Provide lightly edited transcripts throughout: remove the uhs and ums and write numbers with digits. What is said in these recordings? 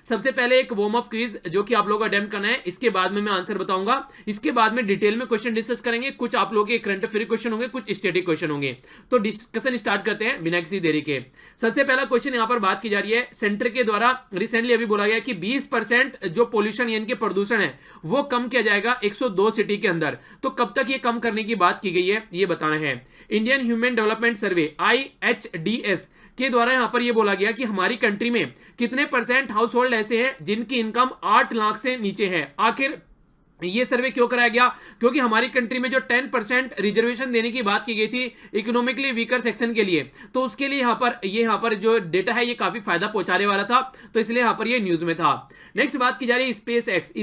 सबसे पहले एक वार्म अप क्विज जो कि आप लोगों को अटेम्प्ट करना है, इसके बाद में मैं आंसर बताऊंगा, इसके बाद में डिटेल में क्वेश्चन डिस्कस करेंगे, कुछ आप लोगों के करंट अफेयर क्वेश्चन होंगे, कुछ स्टैटिक क्वेश्चन होंगे। तो डिस्कशन स्टार्ट करते हैं बिना किसी देरी के। सबसे पहला क्वेश्चन यहां पर बात की जा रही है, सेंटर के द्वारा रिसेंटली अभी बोला गया कि 20% जो पोल्यूशन यानी कि प्रदूषण है वो कम किया जाएगा 102 सिटी के अंदर। तो कब तक ये कम करने की बात की गई है ये बताना है। इंडियन ह्यूमन डेवलपमेंट सर्वे IHDS के द्वारा यहां पर ये बोला गया कि हमारी कंट्री में कितने परसेंट हाउस होल्ड ऐसे हैं जिनकी इनकम 8 लाख से नीचे है। आखिर ये सर्वे क्यों कराया गया? क्योंकि हमारी कंट्री में जो 10% रिजर्वेशन देने की बात की गई थी इकोनॉमिकली वीकर सेक्शन के लिए, तो उसके लिए यहां पर जो डेटा है ये काफी फायदा पहुंचाने वाला था, तो इसलिए यहां पर ये न्यूज में था। नेक्स्ट बात की जा रही है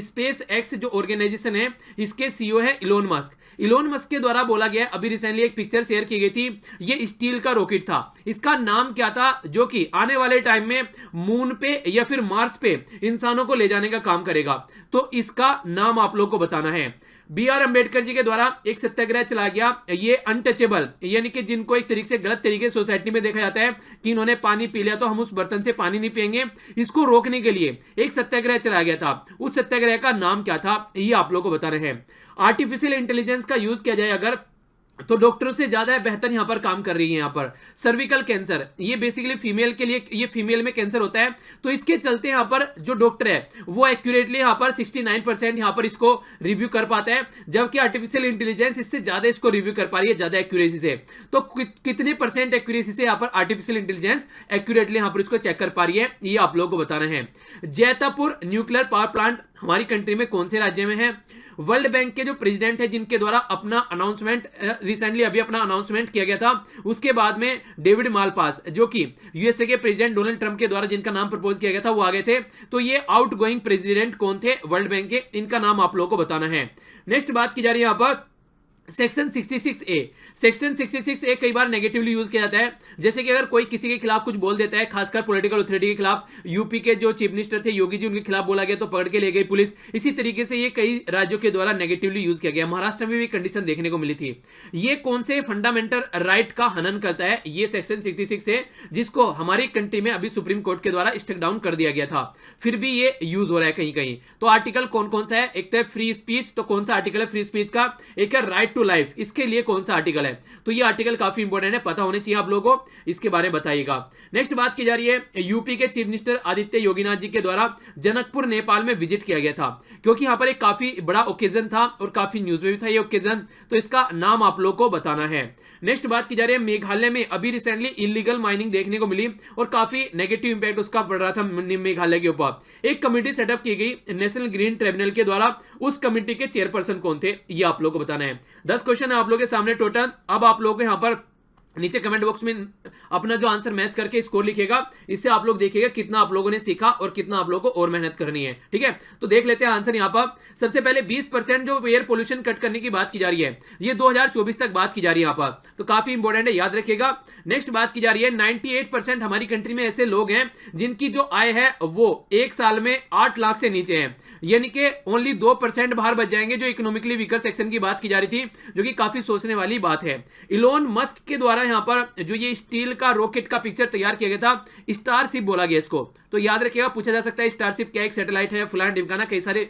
स्पेस एक्स जो ऑर्गेनाइजेशन है इसके सीईओ है इलोन मस्क। इलोन मस्क के द्वारा बोला गया, अभी रिसेंटली एक पिक्चर शेयर की गई थी, ये स्टील का रॉकेट था, इसका नाम क्या था, जो कि आने वाले टाइम में मून पे या फिर मार्स पे इंसानों को ले जाने का काम करेगा। तो इसका नाम आप लोग को बताना है। BR अंबेडकर जी के द्वारा एक सत्याग्रह चला गया, ये अनटचेबल यानी कि जिनको एक तरीके से गलत तरीके से सोसाइटी में देखा जाता है कि इन्होंने पानी पी लिया तो हम उस बर्तन से पानी नहीं पिएंगे, इसको रोकने के लिए एक सत्याग्रह चलाया गया था। उस सत्याग्रह का नाम क्या था ये आप लोगों को बताना है। आर्टिफिशियल इंटेलिजेंस का यूज किया जाए अगर, तो डॉक्टरों से ज्यादा बेहतर यहां पर काम कर रही है। यहां पर सर्विकल कैंसर, ये बेसिकली फीमेल के लिए, ये फीमेल में कैंसर होता है, तो इसके चलते यहां पर जो डॉक्टर है वो एक्यूरेटली यहां पर 69% यहां पर इसको रिव्यू कर पाता है, जबकि आर्टिफिशियल इंटेलिजेंस इससे ज्यादा इसको रिव्यू कर पा रही है, ज्यादा एक्यूरेसी से। तो कितने परसेंट एक्यूरेसी से यहां पर आर्टिफिशियल इंटेलिजेंस एक्यूरेटली यहां पर इसको चेक कर पा रही है ये आप लोगों को बताना है। जैतापुर न्यूक्लियर पावर प्लांट हमारी कंट्री में कौन से राज्य में है? वर्ल्ड बैंक के जो प्रेसिडेंट है जिनके द्वारा अपना अनाउंसमेंट रिसेंटली अभी अपना अनाउंसमेंट किया गया था, उसके बाद में डेविड मालपास जो कि यूएसए के प्रेसिडेंट डोनाल्ड ट्रंप के द्वारा जिनका नाम प्रपोज किया गया था वो आ गए थे। तो ये आउट गोइंग प्रेसिडेंट कौन थे वर्ल्ड बैंक के, इनका नाम आप लोगों को बताना है। नेक्स्ट बात की जा रही है यहां पर सेक्शन 66A। सेक्शन 66A कई बार नेगेटिवली यूज किया जाता है, जैसे कि अगर कोई किसी के खिलाफ कुछ बोल देता है, खासकर पॉलिटिकल अथॉरिटी के खिलाफ, यूपी के जो चीफ मिनिस्टर थे योगी जी, उनके खिलाफ बोला गया तो पकड़ के ले गई पुलिस। इसी तरीके से ये कई राज्यों के द्वारा नेगेटिवली यूज किया गया। महाराष्ट्र में भी कंडीशन देखने को मिली थी। ये कौन से फंडामेंटल राइट का हनन करता है? ये सेक्शन 66 है, जिसको हमारी कंट्री में अभी सुप्रीम कोर्ट के द्वारा स्टेक डाउन कर दिया गया था, फिर भी ये यूज हो रहा है कहीं कहीं। तो आर्टिकल कौन कौन सा है? एक तो है फ्री स्पीच, तो कौन सा आर्टिकल है फ्री स्पीच का? एक है राइट टू लाइफ, इसके लिए कौन सा आर्टिकल है? तो ये आर्टिकल काफी इंपॉर्टेंट है, पता होने चाहिए आप लोगों को, इसके बारे में बताइएगा। नेक्स्ट बात की जा रही है, यूपी के चीफ मिनिस्टर आदित्य योगीनाथ जी के द्वारा जनकपुर नेपाल में विजिट किया गया था, क्योंकि यहां पर एक काफी बड़ा ओकेजन था और काफी न्यूज में भी था ये ओकेजन, तो इसका नाम आप लोग को बताना है। नेक्स्ट बात की जा रही है, मेघालय में अभी रिसेंटली इलीगल माइनिंग देखने को मिली और काफी नेगेटिव इंपैक्ट उसका पड़ रहा था मेघालय के ऊपर। एक कमेटी सेटअप की गई नेशनल ग्रीन ट्रिब्यूनल के द्वारा, उस कमेटी के चेयरपर्सन कौन थे ये आप लोग को बताना है। 10 क्वेश्चन है आप लोगों के सामने टोटल। अब आप लोगों को यहां पर नीचे कमेंट बॉक्स में अपना जो आंसर मैच करके स्कोर लिखेगा, इससे आप लोग देखिएगा कितना आप लोगों ने सीखा और कितना आप लोगों को और मेहनत करनी है। ठीक है, तो देख लेते हैं आंसर। यहां पर सबसे पहले 20% जो एयर पोल्यूशन कट करने की बात की जा रही है, ये 2024 तक बात की जा रही है यहां पर, तो काफी इंपॉर्टेंट है, याद रखिएगा। नेक्स्ट बात की जा रही है, 98% हमारी कंट्री में ऐसे लोग हैं जिनकी जो आय है वो एक साल में 8 लाख से नीचे है, यानी कि ओनली 2% बाहर बच जाएंगे, जो इकोनॉमिकली वीकर सेक्शन की बात की जा रही थी, जो कि काफी सोचने वाली बात है। इलोन मस्क के द्वारा यहां पर जो ये स्टील का रॉकेट का पिक्चर तैयार किया गया था, स्टारशिप बोला गया इसको, तो याद रखिएगा, पूछा जा सकता है स्टारशिप क्या एक सैटेलाइट है, फलाना ढिमकाना, कई सारे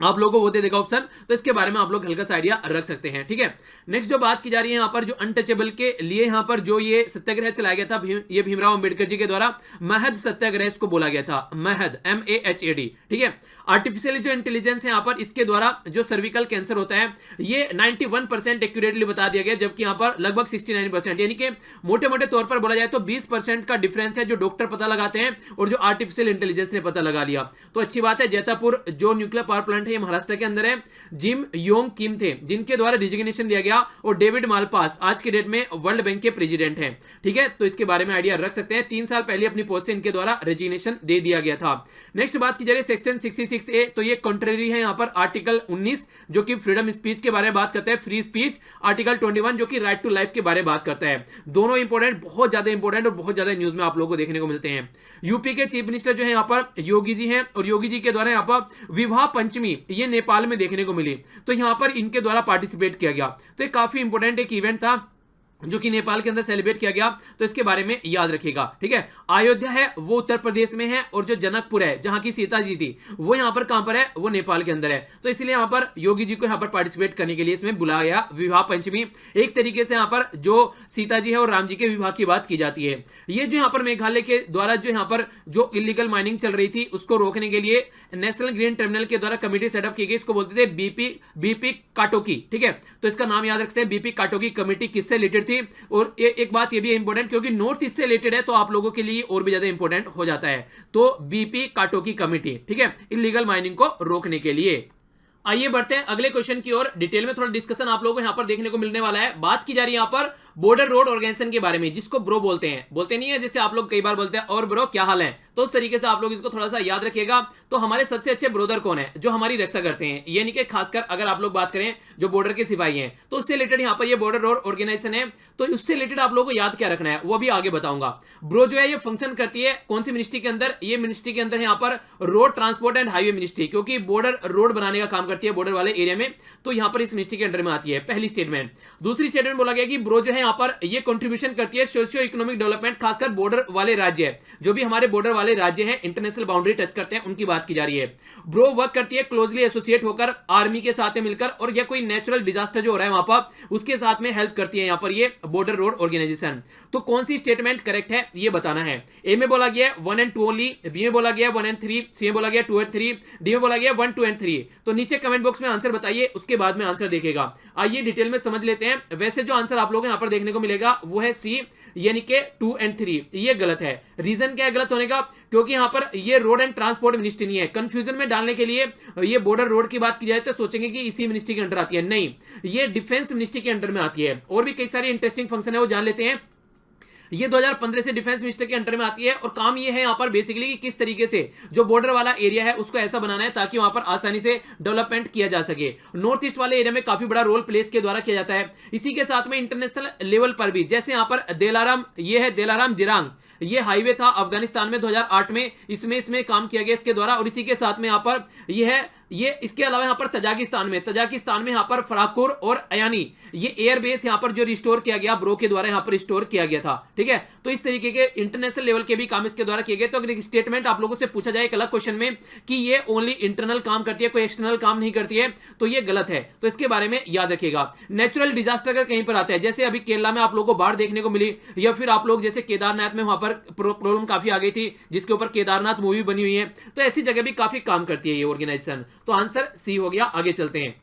आप लोगों को वो दे देगा ऑप्शन, तो इसके बारे में आप लोग हल्का सा आइडिया रख सकते हैं। ठीक है, नेक्स्ट जो बात की जा रही है यहां पर, जो अनटचेबल के लिए यहां पर जो ये सत्याग्रह चलाया गया था ये भीमराव अंबेडकर जी के द्वारा महद सत्याग्रह इसको बोला गया था, महद MAHAD। ठीक है, आर्टिफिशियल जो इंटेलिजेंस है यहां पर, इसके द्वारा जो सर्विकल कैंसर होता है ये 91% एक्यूरेटली बता दिया गया, जबकि यहां पर लगभग 69%, यानी कि मोटे मोटे तौर पर बोला जाए तो 20% का डिफरेंस है जो डॉक्टर पता लगाते हैं और जो आर्टिफिशियल इंटेलिजेंस ने पता लगा लिया। तो अच्छी बात है। जैतापुर जो न्यूक्लियर पावर प्लांट है ये महाराष्ट्र के अंदर है। जिम योंग किम थे जिनके द्वारा रिजिग्नेशन दिया गया, और डेविड मालपास आज के डेट में वर्ल्ड बैंक के प्रेसिडेंट हैं। ठीक है, तो इसके बारे में आइडिया रख सकते हैं। 3 साल पहले अपनी पोस्ट से इनके द्वारा रिजिग्नेशन दे दिया गया था। नेक्स्ट बात की जा रही है सेक्शन 66A, तो ये कंट्रेरी है यहां पर आर्टिकल 19 जो कि फ्रीडम स्पीच के बारे में बात करता है, फ्री स्पीच, आर्टिकल 21 जो कि राइट टू लाइफ के बारे में बात करता है। दोनों इंपॉर्टेंट, बहुत ज्यादा इंपॉर्टेंट और बहुत ज्यादा न्यूज में आप लोगों को देखने को मिलते हैं। यूपी के चीफ मिनिस्टर जो है यहां पर योगी जी हैं, और योगी जी के द्वारा यहां पर विवाह पंचमी ये नेपाल में देखने को मिली, तो यहां पर इनके द्वारा पार्टिसिपेट किया गया, तो ये काफी इंपॉर्टेंट एक इवेंट था। जो कि नेपाल के अंदर सेलिब्रेट किया गया, तो इसके बारे में याद रखिएगा। ठीक है, अयोध्या है वो उत्तर प्रदेश में है, और जो जनकपुर है जहां की सीता जी थी वो यहां पर कहां पर है, वो नेपाल के अंदर है। तो इसलिए यहां पर योगी जी को यहां पर पार्टिसिपेट करने के लिए इसमें बुलाया गया। विवाह पंचमी एक तरीके से यहां पर जो सीता जी है और राम जी के विवाह की बात की जाती है। ये जो यहां पर मेघालय के द्वारा जो यहां पर जो इलीगल माइनिंग चल रही थी उसको रोकने के लिए नेशनल ग्रीन ट्रिब्यूनल के द्वारा कमेटी सेटअप की गई। इसको बोलते थे बीपी काटोकी। ठीक है, तो इसका नाम याद रखते हैं, बीपी काटोकी कमेटी किससे रिलेटेड थी। और एक बात ये भी इंपॉर्टेंट, क्योंकि नॉर्थ ईस्ट से रिलेटेड है तो आप लोगों के लिए और भी ज्यादा इंपॉर्टेंट हो जाता है। तो बीपी काटोकी कमेटी, ठीक है, इलीगल माइनिंग को रोकने के लिए। आइए बढ़ते हैं अगले क्वेश्चन की ओर। डिटेल में थोड़ा डिस्कशन आप लोगों को यहां पर देखने को मिलने वाला है। बात की जा रही है यहां पर बॉर्डर रोड ऑर्गेनाइजेशन के बारे में, जिसको ब्रो बोलते हैं, बोलते नहीं है जैसे आप लोग कई बार बोलते हैं और ब्रो क्या हाल है, तो उस तरीके से आप लोग इसको थोड़ा सा याद रखिएगा। तो हमारे सबसे अच्छे ब्रोदर कौन है, जो हमारी रक्षा करते हैं, यानी कि खासकर अगर आप लोग बात करें जो बॉर्डर के सिपाही हैं, तो उससे रिलेटेड यहां पर ये बॉर्डर रोड ऑर्गेनाइजेशन है। तो उससे रिलेटेड आप लोगों को याद क्या रखना है वो भी आगे बताऊंगा। ब्रो जो है ये फंक्शन करती है कौन सी मिनिस्ट्री के अंदर, ये मिनिस्ट्री के अंदर यहां पर road transport and highway ministry, क्योंकि बॉर्डर रोड बनाने का काम करती है बॉर्डर वाले एरिया में, तो यहां पर इस मिनिस्ट्री के अंडर में आती है। पहली स्टेटमेंट। दूसरी स्टेटमेंट बोला गया कि ब्रो जो है यहां पर ये कंट्रीब्यूशन करती है सोशियो इकोनॉमिक डेवलपमेंट, खासकर बॉर्डर वाले राज्य, जो भी हमारे बॉर्डर वाले राज्य हैं, इंटरनेशनल बाउंड्री टच करते हैं, उनकी बात की जा रही है। ब्रो वर्क करती है क्लोजली एसोसिएट होकर आर्मी के साथ में मिलकर, और या कोई नेचुरल डिजास्टर जो हो रहा है वहां पर उसके साथ में हेल्प करती है यहां पर ये बॉर्डर रोड ऑर्गेनाइजेशन। तो कौन सी स्टेटमेंट करेक्ट है ये बताना है। ए में बोला गया 1 and 2 ओनली, बी में बोला गया 1 and 3, सी में बोला गया 2 and 3, डी में बोला गया 1, 2 and 3। तो नीचे कमेंट बॉक्स में आंसर बताइए, उसके बाद में आंसर देखेगा। आइए डिटेल में समझ लेते हैं। वैसे जो आंसर आप लोग यहां पर देखने को मिलेगा वो है सी, यानी कि 2 and 3। ये गलत है। रीजन क्या है गलत होने का, क्योंकि यहां पर ये रोड एंड ट्रांसपोर्ट मिनिस्ट्री नहीं है। कंफ्यूजन में डालने के लिए ये बॉर्डर रोड की बात की जाए तो सोचेंगे कि इसी मिनिस्ट्री के अंडर आती है, नहीं, ये डिफेंस मिनिस्ट्री के अंडर में आती है। और भी कई सारे इंटरेस्टिंग फंक्शन है वो जान लेते हैं। ये 2015 से डिफेंस मिनिस्टर के अंडर में आती है, और काम ये है यहाँ पर बेसिकली कि किस तरीके से जो बॉर्डर वाला एरिया है उसको ऐसा बनाना है ताकि वहां पर आसानी से डेवलपमेंट किया जा सके। नॉर्थ ईस्ट वाले एरिया में काफी बड़ा रोल प्लेस के द्वारा किया जाता है। इसी के साथ में इंटरनेशनल लेवल पर भी, जैसे यहाँ पर दिलाराम, ये है दिलाराम जिरांग, ये हाईवे था अफगानिस्तान में 2008 में, इसमें काम किया गया इसके द्वारा। और इसी के साथ में यहाँ पर ये इसके अलावा यहाँ पर तजाकिस्तान में यहाँ पर फराकुर और अयानी, ये एयरबेस यहाँ पर जो रिस्टोर किया गया ब्रो के द्वारा यहाँ पर रिस्टोर किया गया था। ठीक है, तो इस तरीके के इंटरनेशनल लेवल के भी काम इसके द्वारा किए गए। तो अगर एक स्टेटमेंट आप लोगों से पूछा जाए एक अलग क्वेश्चन में कि ये ओनली इंटरनल काम करती है, कोई एक्सटर्नल काम नहीं करती है, तो ये गलत है। तो इसके बारे में याद रखिएगा। नेचुरल डिजास्टर अगर कहीं पर आता है, जैसे अभी केरला में आप लोगों को बाढ़ देखने को मिली, या फिर आप लोग जैसे केदारनाथ में वहां पर प्रॉब्लम काफी आ गई थी, जिसके ऊपर केदारनाथ मूवी बनी हुई है, तो ऐसी जगह भी काफी काम करती है ये ऑर्गेनाइजेशन। तो आंसर सी हो गया। आगे चलते हैं।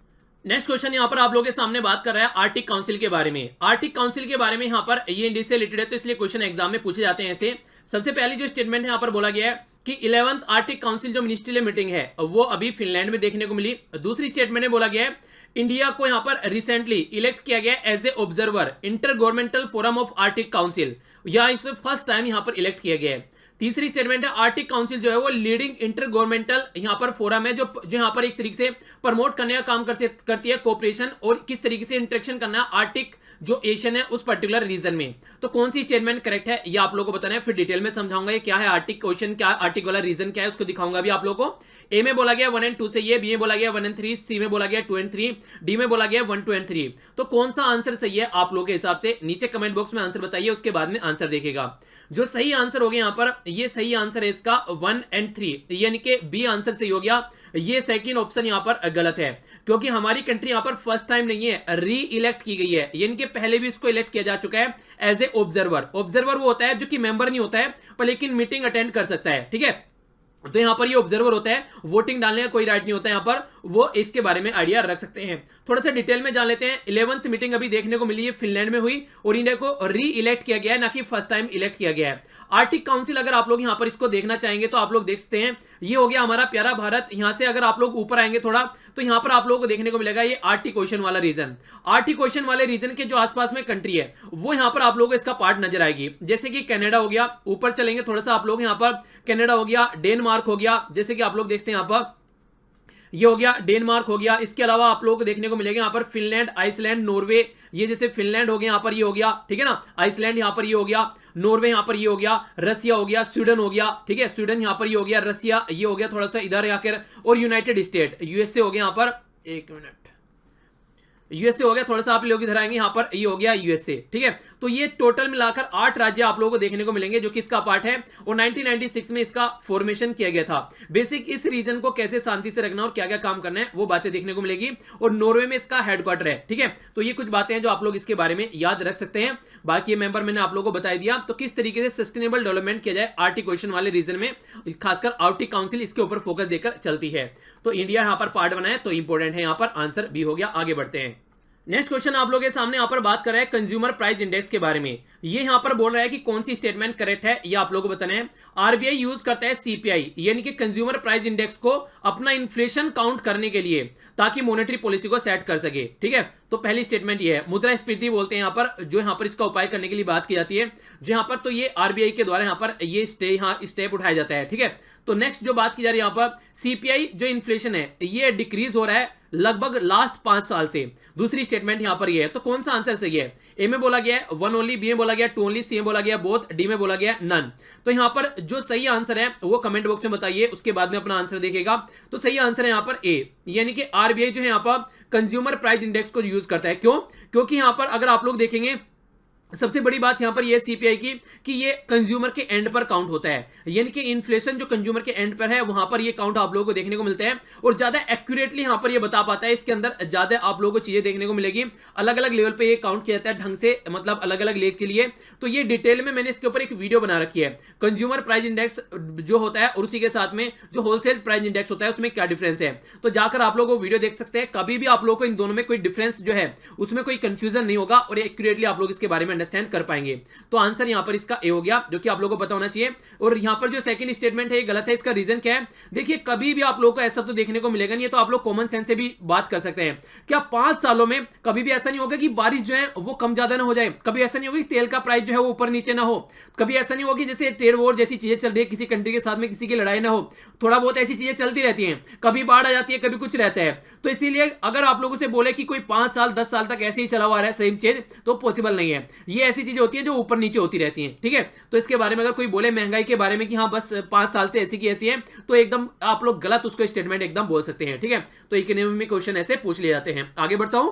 नेक्स्ट क्वेश्चन यहां पर आप लोगों के सामने बात कर रहा है आर्टिक काउंसिल के बारे में। आर्टिक काउंसिल के बारे में यहां पर ये इंडिया से रिलेटेड है, तो इसलिए क्वेश्चन एग्जाम में पूछे जाते हैं ऐसे। सबसे पहली जो स्टेटमेंट है यहां पर बोला गया है कि 11th आर्टिक काउंसिल जो मिनिस्ट्रियल मीटिंग है वो अभी फिनलैंड में देखने को मिली। दूसरी स्टेटमेंट में बोला गया है इंडिया को यहां पर रिसेंटली इलेक्ट किया गया as a observer inter governmental forum of Arctic council, या इसे फर्स्ट टाइम यहां पर इलेक्ट किया गया है। तीसरी स्टेटमेंट है आर्टिक काउंसिल जो है वो लीडिंग इंटर गवर्नमेंटल यहां पर फोरम है, जो यहां पर एक तरीके से प्रमोट करने का काम करती है कोऑपरेशन और किस तरीके से इंटरेक्शन करना है आर्टिक जो एशियन है उस पर्टिकुलर रीजन में। तो कौन सी स्टेटमेंट करेक्ट है ये आप लोगों को बताना है, फिर डिटेल में समझाऊंगा ये क्या है आर्टिक क्वेश्चन, क्या आर्टिक वाला रीजन क्या है उसको दिखाऊंगा भी आप लोगों को। ए में बोला गया 1 and 2 से ये, बी में बोला गया 1 and 3, सी में बोला गया 2 and 3, डी में बोला गया 1, 2 and 3। तो कौन सा आंसर सही है आप लोगों के हिसाब से नीचे कमेंट बॉक्स में आंसर बताइए, उसके बाद में आंसर देखेगा। जो सही आंसर हो गया यहां पर, ये सही आंसर है इसका 1 and 3, यानी कि बी आंसर सही हो गया। ये सेकंड ऑप्शन यहां पर गलत है, क्योंकि हमारी कंट्री यहां पर फर्स्ट टाइम नहीं है, री इलेक्ट की गई है, यानी कि पहले भी इसको इलेक्ट किया जा चुका है एज ए ऑब्जर्वर। ऑब्जर्वर वो होता है जो कि मेंबर नहीं होता है पर लेकिन मीटिंग अटेंड कर सकता है। ठीक है, तो यहां पर ये ऑब्जर्वर होता है, वोटिंग डालने का कोई राइट नहीं होता है यहां पर, वो इसके बारे में आइडिया रख सकते हैं। थोड़ा सा डिटेल में जान लेते हैं। 11th मीटिंग अभी देखने को मिली है फिनलैंड में हुई, और इंडिया को री इलेक्ट किया गया है, ना कि फर्स्ट टाइम इलेक्ट किया गया है। आर्टिक काउंसिल अगर आप लोग यहां पर इसको देखना चाहेंगे तो आप लोग देख सकते हैं, ये हो गया हमारा प्यारा भारत। यहां से अगर आप लोग ऊपर आएंगे थोड़ा तो यहां पर आप लोगों को देखने को मिलेगा ये आर्टिक ओशन वाला रीजन। आर्टिक ओशन वाले रीजन के जो आसपास में कंट्री है वो यहां पर आप लोगों को इसका पार्ट नजर आएगी, जैसे कि कनाडा हो गया, ऊपर चलेंगे थोड़ा सा आप लोग यहां पर कनाडा हो गया, डेनमार्क हो गया, जैसे कि आप लोग देखते हैं यहां पर ये हो गया डेनमार्क हो गया। इसके अलावा आप लोगों को देखने को मिलेगा यहाँ पर फिनलैंड, आइसलैंड, नॉर्वे, ये जैसे फिनलैंड हो गया यहाँ पर ये हो गया, ठीक है ना, आइसलैंड यहाँ पर ये हो गया, नॉर्वे यहाँ पर ये हो गया, रसिया हो गया, स्वीडन हो गया, ठीक है, स्वीडन यहाँ पर ये हो गया, रसिया ये हो गया थोड़ा सा इधर आकर, और यूनाइटेड स्टेट यूएसए हो गया यहाँ पर, एक मिनट, यूएसए हो गया, थोड़ा सा आप लोग इधर आएंगे यहाँ पर, ये हो गया यूएसए, ठीक है। तो ये टोटल मिलाकर 8 राज्य आप लोगों को देखने को मिलेंगे जो कि इसका पार्ट है, और 1996 में इसका फॉर्मेशन किया गया था। बेसिक इस रीजन को कैसे शांति से रखना और क्या क्या काम करना है वो बातें देखने को मिलेगी, और नॉर्वे में इसका हेडक्वार्टर है, ठीक है। तो ये कुछ बातें हैं जो आप लोग इसके बारे में याद रख सकते हैं। बाकी ये मेंबर मैंने आप लोगों को बता दिया। तो किस तरीके से सस्टेनेबल डेवलपमेंट किया जाए आर्टिक क्वेश्चन वाले रीजन में, खासकर आर्टिक काउंसिल इसके ऊपर फोकस देकर चलती है। तो इंडिया यहाँ पर पार्ट बनाए तो इंपॉर्टेंट है, यहाँ पर आंसर बी हो गया। आगे बढ़ते हैं। नेक्स्ट क्वेश्चन आप लोगों के सामने यहाँ पर बात कर रहा है कंज्यूमर प्राइस इंडेक्स के बारे में। ये यहाँ पर बोल रहा है कि कौन सी स्टेटमेंट करेक्ट है, ये आप लोगों को बताना है। आरबीआई यूज करता है सीपीआई यानी कि कंज्यूमर प्राइस इंडेक्स को अपना इन्फ्लेशन काउंट करने के लिए, ताकि मॉनेटरी पॉलिसी को सेट कर सके, ठीक है। तो पहली स्टेटमेंट ये है। मुद्रास्फीति बोलते हैं यहाँ पर, जो यहाँ पर इसका उपाय करने के लिए बात की जाती है, जो यहाँ पर तो ये आरबीआई के द्वारा यहाँ पर ये स्टेप उठाया जाता है, ठीक है। तो नेक्स्ट जो बात की जा रही है यहाँ पर, सीपीआई जो इन्फ्लेशन है ये डिक्रीज हो रहा है लगभग लास्ट 5 साल से। दूसरी स्टेटमेंट यहां पर ये है। तो कौन सा आंसर सही है? ए में बोला गया है 1 ओनली, बी में बोला गया 2 ओनली, सी में बोला गया बोथ, डी में बोला गया नन। तो यहां पर जो सही आंसर है वो कमेंट बॉक्स में बताइए, उसके बाद में अपना आंसर देखेगा। तो सही आंसर है यहां पर ए, यानी कि आरबीआई जो है यहां पर कंज्यूमर प्राइस इंडेक्स को यूज करता है। क्यों? क्योंकि यहां पर अगर आप लोग देखेंगे, सबसे बड़ी बात यहां पर यह सीपीआई की कि ये कंज्यूमर के एंड पर काउंट होता है, यानी कि इन्फ्लेशन जो कंज्यूमर के एंड पर है वहां पर ये काउंट आप लोगों को देखने को मिलता है, और ज्यादा एक्यूरेटली यहां पर ये बता पाता है। इसके अंदर ज्यादा आप लोगों को चीजें देखने को मिलेगी, अलग अलग लेवल पे ये काउंट किया जाता है ढंग से, मतलब अलग अलग लेख के लिए। तो ये डिटेल में मैंने इसके ऊपर एक वीडियो बना रखी है, कंज्यूमर प्राइस इंडेक्स जो होता है और उसी के साथ में जो होलसेल प्राइस इंडेक्स होता है उसमें क्या डिफरेंस है। तो जाकर आप लोग वो वीडियो देख सकते हैं। कभी भी आप लोग को इन दोनों में कोई डिफरेंस जो है उसमें कोई कंफ्यूजन नहीं होगा, और एक्यूरेटली आप लोग इसके बारे में अंडरस्टैंड कर पाएंगे। तो आंसर यहां पर इसका ए हो गया, जो कि आप लोगों को पता होना चाहिए। और यहां पर जो सेकंड स्टेटमेंट है ये गलत है। इसका रीजन क्या है? देखिए, कभी भी आप लोगों को ऐसा तो देखने को मिलेगा नहीं, तो आप लोग कॉमन सेंस से भी बात कर सकते हैं। क्या 5 सालों में कभी भी ऐसा नहीं होगा कि बारिश जो है वो कम ज्यादा ना हो जाए? कभी ऐसा नहीं होगा कि तेल का प्राइस जो है वो ऊपर नीचे ना हो? कभी ऐसा नहीं होगा कि जैसे ट्रेड वॉर जैसी चीजें चल रही है, किसी कंट्री के साथ में किसी की लड़ाई ना हो? थोड़ा बहुत ऐसी चीजें चलती रहती हैं, कभी बाढ़ आ जाती है, कभी कुछ रहता है। तो इसीलिए अगर आप लोगों से बोले कि कोई 5 साल 10 साल तक ऐसे ही चला हुआ है सेम चीज, तो पॉसिबल नहीं है। ये ऐसी चीजें होती है जो ऊपर नीचे होती रहती हैं, ठीक है। तो इसके बारे में अगर कोई बोले महंगाई के बारे में कि हाँ बस 5 साल से ऐसी की ऐसी है, तो एकदम आप लोग गलत उसको स्टेटमेंट एकदम बोल सकते हैं, ठीक है। तो इकोनॉमी क्वेश्चन ऐसे पूछ लिए जाते हैं। आगे बढ़ता हूं।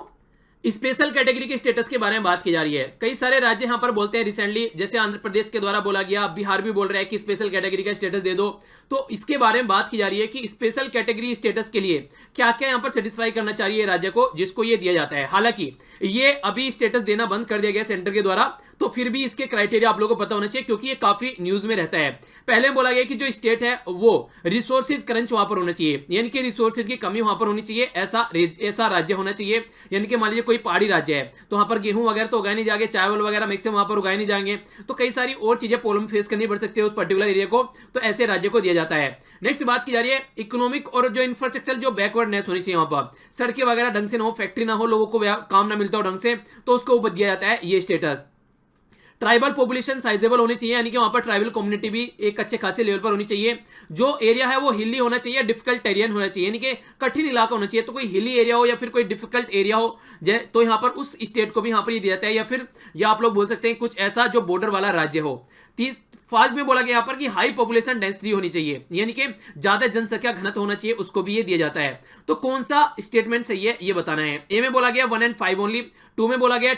स्पेशल कैटेगरी के स्टेटस के बारे में बात की जा रही है। कई सारे राज्य यहां पर बोलते हैं रिसेंटली, जैसे आंध्र प्रदेश के द्वारा बोला गया, बिहार भी बोल रहा है कि स्पेशल कैटेगरी का स्टेटस दे दो। तो इसके बारे में बात की जा रही है कि स्पेशल कैटेगरी स्टेटस के लिए क्या क्या यहां पर सेटिस्फाई करना चाहिए राज्य को, जिसको ये दिया जाता है। हालांकि ये अभी स्टेटस देना बंद कर दिया गया सेंटर के द्वारा, तो फिर भी इसके क्राइटेरिया आप लोगों को पता होना चाहिए, क्योंकि ये काफी न्यूज में रहता है। पहले बोला गया कि जो स्टेट है वो रिसोर्सेज क्रंच वहां पर होना चाहिए, यानी कि रिसोर्सेज की कमी वहां पर होनी चाहिए, ऐसा राज्य होना चाहिए। यानी कि मान लीजिए कोई पहाड़ी राज्य है, तो वहां पर गेहूं वगैरह तो उगाए नहीं जाएंगे, चावल वगैरह मैक्सिमम वहां पर उगाए नहीं जाएंगे, तो कई सारी और चीजें प्रॉब्लम फेस करनी पड़ सकती है उस पर्टिकुलर एरिया को, तो ऐसे राज्य को दिया जाता है। नेक्स्ट बात की जा रही है इकोनॉमिक और जो इंफ्रास्ट्रक्चर जो बैकवर्डनेस होनी चाहिए, वहां पर सड़कें वगैरह ढंग से ना हो, फैक्ट्री ना हो, लोगों को काम ना मिलता हो ढंग से, तो उसको दिया जाता है ये स्टेटस। ट्राइबल पॉपुलेशन साइजेबल होनी चाहिए, यानी कि वहां पर ट्राइबल कम्युनिटी भी एक अच्छे खासे लेवल पर होनी चाहिए। जो एरिया है वो हिली होना चाहिए, डिफिकल्ट टेरियन होना चाहिए, यानी कि कठिन इलाका होना चाहिए। तो कोई हिली एरिया हो या फिर कोई डिफिकल्ट एरिया हो, तो यहां पर उस स्टेट को भी यहां पर ये दिया जाता है, या फिर या आप लोग बोल सकते हैं कुछ ऐसा जो बॉर्डर वाला राज्य हो। फाज में बोला गया यहां पर कि हाई पॉपुलेशन डेंसिटी होनी चाहिए, यानी कि ज्यादा जनसंख्या घनत्व होना चाहिए, उसको भी ये दिया जाता है। तो कौन सा स्टेटमेंट सही है ये बताना है। ए में बोला गया 1 and 5 ओनली, 2 में बोला गया,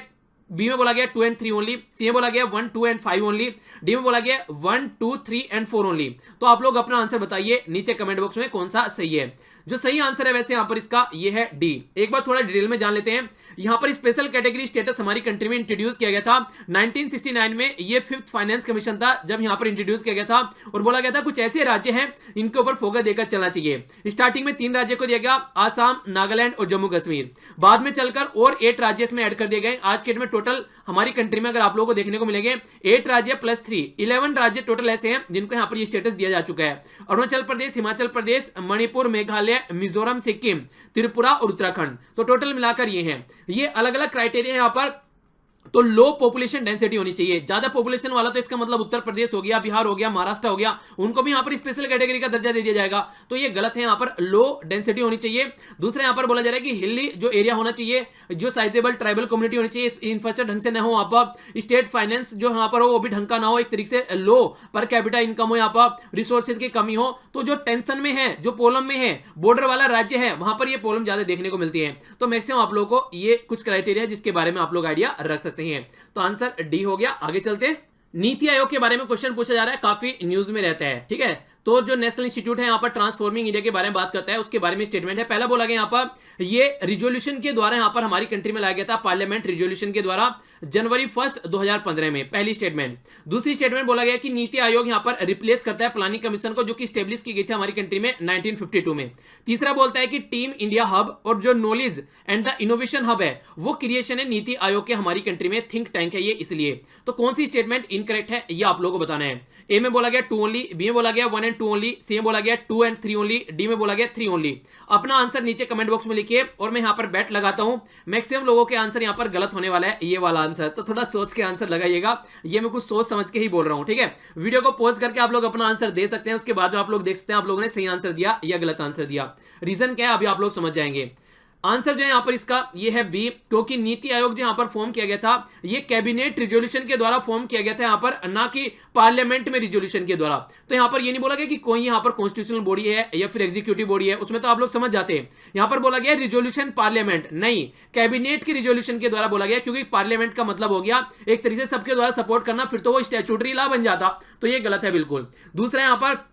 बी में बोला गया 2 and 3 ओनली, सी में बोला गया 1, 2 and 5 ओनली, डी में बोला गया 1, 2, 3 and 4 ओनली। तो आप लोग अपना आंसर बताइए नीचे कमेंट बॉक्स में कौन सा सही है। जो सही आंसर है वैसे यहां पर इसका ये है डी। एक बार थोड़ा डिटेल में जान लेते हैं। यहां पर स्पेशल कैटेगरी स्टेटस हमारी कंट्री में इंट्रोड्यूस किया गया था 1969 में। ये 5th फाइनेंस कमीशन था जब यहां पर इंट्रोड्यूस किया गया था, और बोला गया था कुछ ऐसे राज्य हैं इनके ऊपर फोकस देकर चलना चाहिए। स्टार्टिंग में 3 राज्य को दिया गया, आसाम, नागालैंड और जम्मू कश्मीर। बाद में चलकर और 8 राज्य इसमें ऐड कर दिए गए। आज के डेट में टोटल हमारी कंट्री में अगर आप लोगों को देखने को मिलेंगे 8 राज्य प्लस 3, 11 राज्य टोटल ऐसे हैं जिनको यहां पर ये स्टेटस दिया जा चुका है। अरुणाचल प्रदेश, हिमाचल प्रदेश, मणिपुर, मेघालय, मिजोरम, सिक्किम, त्रिपुरा और उत्तराखंड। तो टोटल मिलाकर ये हैं, ये अलग अलग क्राइटेरिया यहां पर। तो लो पॉपुलेशन डेंसिटी होनी चाहिए। ज्यादा पॉपुलेशन वाला तो इसका मतलब उत्तर प्रदेश हो गया, बिहार हो गया, महाराष्ट्र हो गया, उनको भी यहां पर स्पेशल कैटेगरी का दर्जा दे दिया जाएगा। तो ये गलत है, यहां पर लो डेंसिटी होनी चाहिए। दूसरा यहां पर बोला जा रहा है कि हिली जो एरिया होना चाहिए, जो साइजेबल ट्राइबल कम्युनिटी होनी चाहिए, इंफ्रास्ट्रक्चर ढंग से ना हो, वहां पर स्टेट फाइनेंस जो यहां पर हो वो भी ढंग का ना हो, एक तरीके से लो पर कैपिटा इनकम हो, यहां पर रिसोर्सेज की कमी हो। तो जो टेंशन में है, जो प्रॉब्लम में है, बॉर्डर वाला राज्य है, वहां पर ये प्रॉब्लम ज्यादा देखने को मिलती है। तो मैक्सिमम आप लोगों को ये कुछ क्राइटेरिया है जिसके बारे में आप लोग आइडिया रख सकते हैं। तो आंसर डी हो गया। आगे चलते हैं। नीति आयोग के बारे में क्वेश्चन पूछा जा रहा है, काफी न्यूज में रहता है, ठीक है। तो जो नेशनल इंस्टीट्यूट है यहाँ पर ट्रांसफॉर्मिंग इंडिया के बारे में बात करता है, उसके बारे में स्टेटमेंट है। पहला बोला गया यहाँ पर ये रिजोल्यूशन के द्वारा यहाँ पर हमारी कंट्री में लाया गया था, पार्लियामेंट रिजोल्यूशन के द्वारा जनवरी 1 2015 में, पहली स्टेटमेंट। दूसरी स्टेटमेंट बोला गया कि नीति आयोग यहाँ पर रिप्लेस करता है प्लानिंग कमीशन को, जो कि स्टेब्लिश की गई थी हमारी कंट्री में 1952 में। तीसरा बोलता है कि टीम इंडिया हब और जो knowledge and the innovation hub है वो क्रिएशन है नीति आयोग के हमारी कंट्री में, थिंक टैंक है ये इसलिए। तो कौन सी स्टेटमेंट इनकरेक्ट है ये आप लोगों को बताना है। ए में बोला गया 2 ओनली, बी में बोला गया 1 and 2 ओनली, सी में बोला गया 2 and 3 ओनली, डी में बोला गया 3 ओनली। अपना आंसर नीचे कमेंट बॉक्स में लिखिए और मैं यहां पर बैट लगाता हूं मैक्सिमम लोगों के आंसर यहां पर गलत होने वाला है, ये वाला आंसर। तो थोड़ा सोच के आंसर लगाइएगा, ये मैं कुछ सोच समझ के ही बोल रहा हूं, ठीक है। वीडियो को पॉज करके आप लोग अपना आंसर दे सकते हैं, उसके बाद में आप लोग देख सकते हैं आप लोगों ने सही आंसर दिया या गलत आंसर दिया। रीजन क्या है अभी आप लोग समझ जाएंगे। आंसर जो है यहां पर इसका ये है बी, क्योंकि नीति आयोग जो यहां पर फॉर्म किया गया था ये कैबिनेट रिजोल्यूशन के द्वारा फॉर्म किया गया था यहां पर, ना कि पार्लियामेंट में रिजोल्यूशन के द्वारा। तो यहां पर ये नहीं बोला गया कि कोई यहां पर कॉन्स्टिट्यूशनल बॉडी है या फिर एग्जीक्यूटिव बॉडी है, उसमें तो आप लोग समझ जाते हैं। यहां पर बोला गया रिजोल्यूशन पार्लियामेंट, नहीं कैबिनेट के रिजोल्यूशन के द्वारा बोला गया, क्योंकि पार्लियामेंट का मतलब हो गया एक तरीके से सबके द्वारा सपोर्ट करना, फिर तो वो स्टैट्यूटरी लॉ बन जाता। तो ये गलत है बिल्कुल। दूसरा यहां पर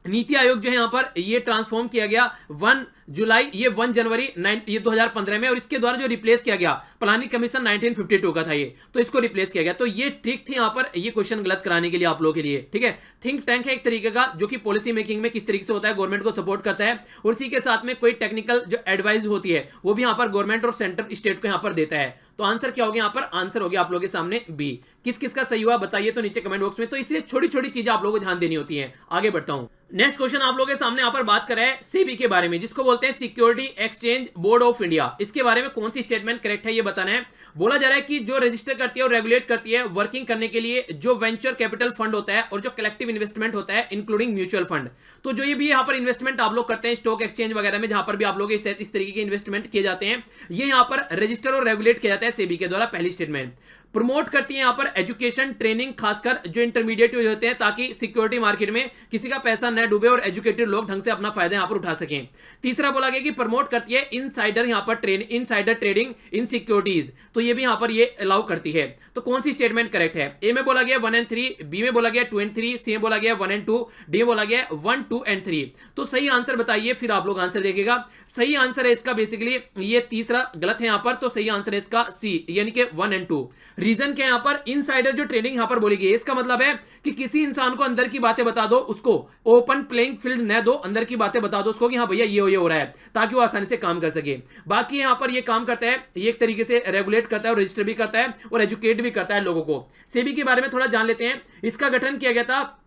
नीति आयोग जो है यहां पर ये ट्रांसफॉर्म किया गया 1 जुलाई, ये 1 जनवरी ये 2015 में, और इसके द्वारा जो रिप्लेस किया गया प्लानिंग कमीशन 1952 का था ये, तो इसको रिप्लेस किया गया। तो ये ट्रिक थी यहां पर ये क्वेश्चन गलत कराने के लिए आप लोगों के लिए, ठीक है। थिंक टैंक है एक तरीके का जो कि पॉलिसी मेकिंग में किस तरीके से होता है, गवर्नमेंट को सपोर्ट करता है, और इसी के साथ में कोई टेक्निकल जो एडवाइस होती है वो भी यहां पर गवर्नमेंट और सेंटर स्टेट को यहां पर देता है। तो आंसर क्या हो गया यहाँ पर, आंसर हो गया आप लोगों के सामने बी। किस किस का सही हुआ बताइए तो नीचे कमेंट बॉक्स में। तो इसलिए छोटी छोटी चीजें आप लोगों को ध्यान देनी होती है। आगे बढ़ता हूं। नेक्स्ट क्वेश्चन आप लोगों के सामने यहाँ पर बात कर रहे हैं सेबी के बारे में, जिसको बोलते हैं security exchange board of India. इसके बारे में कौन सी स्टेटमेंट करेक्ट है ये बताना है। बोला जा रहा है कि जो रजिस्टर करती है और रेगुलेट करती है वर्किंग करने के लिए जो वेंचर कैपिटल फंड होता है और जो कलेक्टिव इन्वेस्टमेंट होता है इंक्लूडिंग म्यूचुअल फंड। तो जो ये भी यहाँ पर इन्वेस्टमेंट आप लोग करते हैं स्टॉक एक्सचेंज वगैरह में, जहां पर भी आप लोग इस तरीके के इन्वेस्टमेंट किए जाते हैं, ये यहाँ पर रजिस्टर और रेगुलेट किया जाता है सेबी के द्वारा। पहली स्टेटमेंट प्रमोट करती है यहाँ पर एजुकेशन ट्रेनिंग, खासकर जो इंटरमीडिएट होते हैं, ताकि सिक्योरिटी मार्केट में किसी का पैसा न डूबे और एजुकेटेड लोग ढंग से अपना फायदा यहाँ पर उठा सकें। तीसरा बोला गया कि प्रमोट करती है इनसाइडर यहाँ पर इनसाइडर ट्रेडिंग इन सिक्योरिटीज, तो ये भी यहाँ पर ये अलाउ करती है। तो कौन सी स्टेटमेंट करेक्ट है। ए में बोला गया 1 and 3, बी में बोला गया 2 and 3, सी में बोला गया 1 and 2, डी में बोला गया 1, 2 and 3। तो सही आंसर बताइए, फिर आप लोग आंसर देखिएगा। सही आंसर है इसका बेसिकली ये तीसरा गलत है यहाँ पर, तो सही आंसर है इसका सी, यानी कि 1 and 2। रीजन क्या यहाँ पर, इनसाइडर जो ट्रेडिंग यहां पर बोली गई है, इसका मतलब है कि किसी इंसान को अंदर की बातें बता दो, उसको ओपन प्लेइंग फील्ड न दो, अंदर की बातें बता दो उसको कि हाँ भैया ये हो रहा है, ताकि वो आसानी से काम कर सके। बाकी यहां पर ये काम करता है, ये एक तरीके से रेगुलेट करता है और रजिस्टर भी करता है और एजुकेट भी करता है लोगों को। सेबी के बारे में थोड़ा जान लेते हैं। इसका गठन किया गया था,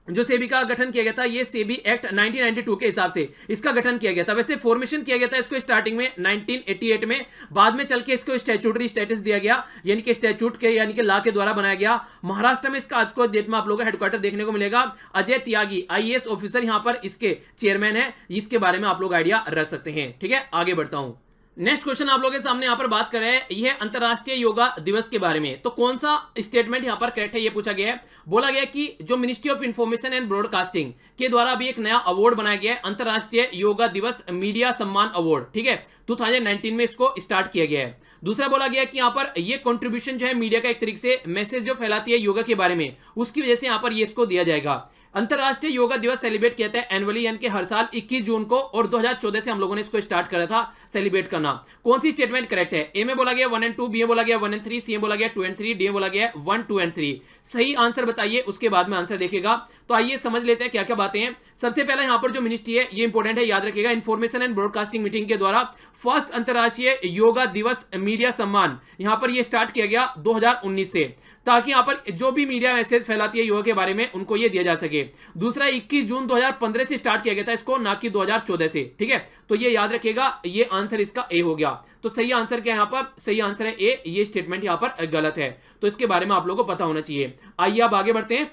जो सेबी का गठन किया गया था, ये सेबी एक्ट 1992 के हिसाब से इसका गठन किया गया था। वैसे फॉर्मेशन किया गया था इसको स्टार्टिंग में 1988 में, बाद में चल के इसको स्टैट्यूटरी स्टेटस दिया गया, यानी कि स्टैट्यूट के यानी कि लॉ के द्वारा बनाया गया। महाराष्ट्र में इसका आज को डेट में आप लोगों को हेडक्वार्टर देखने को मिलेगा। अजय त्यागी IAS ऑफिसर यहां पर इसके चेयरमैन है, इसके बारे में आप लोग आइडिया रख सकते हैं, ठीक है। आगे बढ़ता हूं। नेक्स्ट क्वेश्चन आप लोगों के सामने यहां पर बात कर रहे हैं, यह अंतरराष्ट्रीय योगा दिवस के बारे में। तो कौन सा स्टेटमेंट यहां पर करेक्ट है ये पूछा गया है। बोला गया कि जो ministry of information and broadcasting के द्वारा अभी एक नया अवार्ड बनाया गया है, अंतरराष्ट्रीय योगा दिवस मीडिया सम्मान अवार्ड, ठीक है। 2019 में इसको स्टार्ट किया गया है। दूसरा बोला गया कि यहां पर ये कंट्रीब्यूशन जो है मीडिया का एक तरीके से मैसेज जो फैलाती है योगा के बारे में, उसकी वजह से यहां पर ये इसको दिया जाएगा। अंतरराष्ट्रीय योगा दिवस सेलिब्रेट किया जाता है एनुअली, यानी कि हर साल 21 जून को, और 2014 से हम लोगों ने इसको स्टार्ट करा था सेलिब्रेट करना। कौन सी स्टेटमेंट करेक्ट है। ए में बोला गया 1 and 2, बी में बोला गया 1 and 3, सी में बोला गया 2 and 3, डी में बोला गया 1, 2 and 3। सही आंसर बताइए, उसके बाद में आंसर देखेगा। तो आइए समझ लेते हैं क्या क्या बातें हैं। सबसे पहले यहां पर जो मिनिस्ट्री है ये इंपॉर्टेंट है, याद रखिएगा। इंफॉर्मेशन एंड ब्रॉडकास्टिंग मीटिंग के द्वारा फर्स्ट अंतरराष्ट्रीय योगा दिवस मीडिया सम्मान यहां पर ये स्टार्ट किया गया 2019 से, ताकि यहां पर जो भी मीडिया मैसेज फैलाती है योगा के बारे में उनको ये दिया जा सके। चाहिए। दूसरा 21 जून 2015 से स्टार्ट किया गया था इसको, ना कि 2014 से, ठीक है। तो ये याद रखिएगा, ये आंसर इसका ए हो गया। तो सही आंसर क्या है यहाँ पर? सही आंसर है ए, ये स्टेटमेंट यहाँ पर गलत है। तो इसके बारे में आप लोगों को पता होना चाहिए। आइए अब आगे बढ़ते हैं,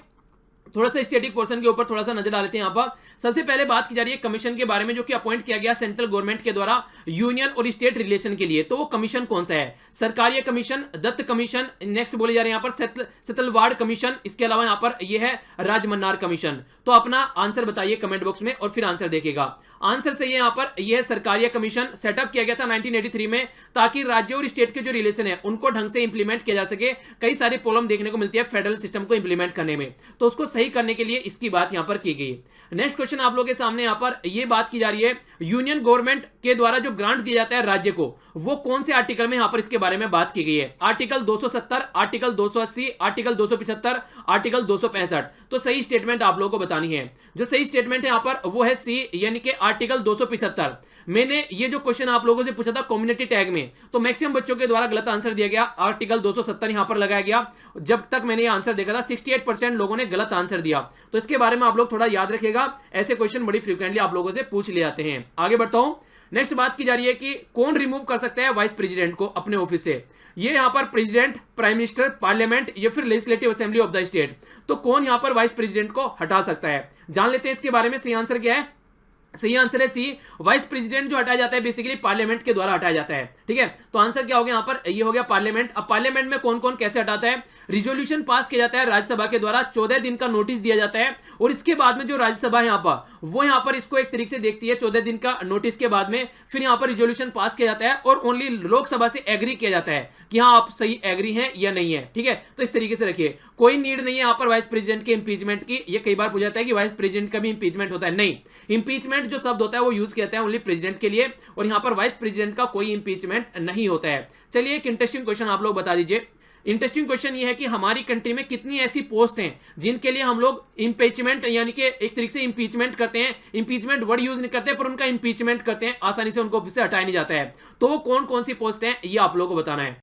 थोड़ा सा स्टैटिक पोर्शन के ऊपर थोड़ा सा नजर डालते हैं। यहाँ पर सबसे पहले बात की जा रही है कमीशन के बारे में, जो कि अपॉइंट किया गया सेंट्रल गवर्नमेंट के द्वारा यूनियन और स्टेट रिलेशन के लिए। तो वो कमीशन कौन सा है? सरकारीय कमीशन, दत्त कमीशन, नेक्स्ट बोले जा रहे हैं यहाँ पर सेतलवाड़ कमीशन, इसके अलावा यहाँ पर यह है राजमन्नार कमीशन। तो अपना आंसर बताइए कमेंट बॉक्स में और फिर आंसर देखेगा। आंसर सही है यहाँ पर, यह सरकारीय कमीशन सेटअप किया गया था 1983 में, ताकि राज्य और स्टेट के जो रिलेशन है उनको ढंग से इंप्लीमेंट किया जा सके। कई सारी प्रॉब्लम देखने को मिलती है फेडरल सिस्टम को इंप्लीमेंट करने में, तो उसको सही करने के लिए इसकी बात यहां पर की गई। नेक्स्ट क्वेश्चन आप लोगों के सामने यहां पर यह बात की जा रही है, यूनियन गवर्नमेंट के द्वारा जो ग्रांट दिया जाता है राज्य को, वो कौन से आर्टिकल में यहां पर इसके बारे में बात की गई है? Article 270, article 280, article 275, article 265। तो सही स्टेटमेंट आप लोगों को बतानी है। जो सही स्टेटमेंट है यहां पर वो है सी, यानी कि आर्टिकल 275। मैंने ये जो क्वेश्चन आप लोगों से पूछा था कम्युनिटी टैग में, तो मैक्सिमम बच्चों के द्वारा गलत आंसर दिया गया, आर्टिकल 270 यहां पर लगाया गया। जब तक मैंने ये आंसर देखा था 68% लोगों ने गलत आंसर दिया। तो इसके बारे में आप लोग थोड़ा याद रखिएगा, ऐसे क्वेश्चन बड़ी फ्रीक्वेंटली आप लोगों से पूछ ले जाते हैं। आगे बढ़ता हूं, नेक्स्ट बात की जा रही है कि कौन रिमूव कर सकता है वाइस प्रेसिडेंट को अपने ऑफिस से? ये यहां पर प्रेसिडेंट, प्राइम मिनिस्टर, पार्लियामेंट या फिर legislative assembly of the state. तो कौन यहां पर वाइस प्रेसिडेंट को हटा सकता है? जान लेते हैं इसके बारे में। सही आंसर क्या है? सही आंसर है सी, वाइस प्रेसिडेंट जो हटाया जाता है बेसिकली पार्लियामेंट के द्वारा हटाया जाता है, ठीक है। तो आंसर क्या हो गया यहाँ पर? ये हो गया पार्लियामेंट। अब पार्लियामेंट में कौन कौन कैसे हटाता है? रिजोल्यूशन पास किया जाता है राज्यसभा के द्वारा, 14 दिन का नोटिस दिया जाता है, और इसके बाद में जो राज्यसभा है यहाँ पर, वो यहाँ पर इसको एक तरीके से देखती है 14 दिन का नोटिस के बाद में, फिर यहाँ पर रिजोल्यूशन पास किया जाता है और ओनली लोकसभा से एग्री किया जाता है कि हाँ आप सही एग्री हैं या नहीं है, ठीक है। तो इस तरीके से रखिए, कोई नीड नहीं है यहाँ पर वाइस प्रेसिडेंट के इंपीचमेंट की। ये कई बार पूछा जाता है कि वाइस प्रेसिडेंट का भी इंपीचमेंट होता है, नहीं। इंपीचमेंट जो शब्द होता है वो यूज किया जाता है ओनली प्रेसिडेंट के लिए, और यहां पर वाइस प्रेसिडेंट का कोई इंपीचमेंट नहीं होता है। चलिए एक इंटरेस्टिंग क्वेश्चन आप लोग बता दीजिए। इंटरेस्टिंग क्वेश्चन ये है कि हमारी कंट्री में कितनी ऐसी पोस्ट हैं जिनके लिए हम लोग इंपीचमेंट, यानी कि एक तरीके से इंपीचमेंट करते हैं, इंपीचमेंट वर्ड यूज नहीं करते पर उनका इंपीचमेंट करते हैं, आसानी से उनको ऑफिस से हटाया नहीं जाता है। तो वो कौन कौन सी पोस्ट हैं ये आप लोगों को बताना है।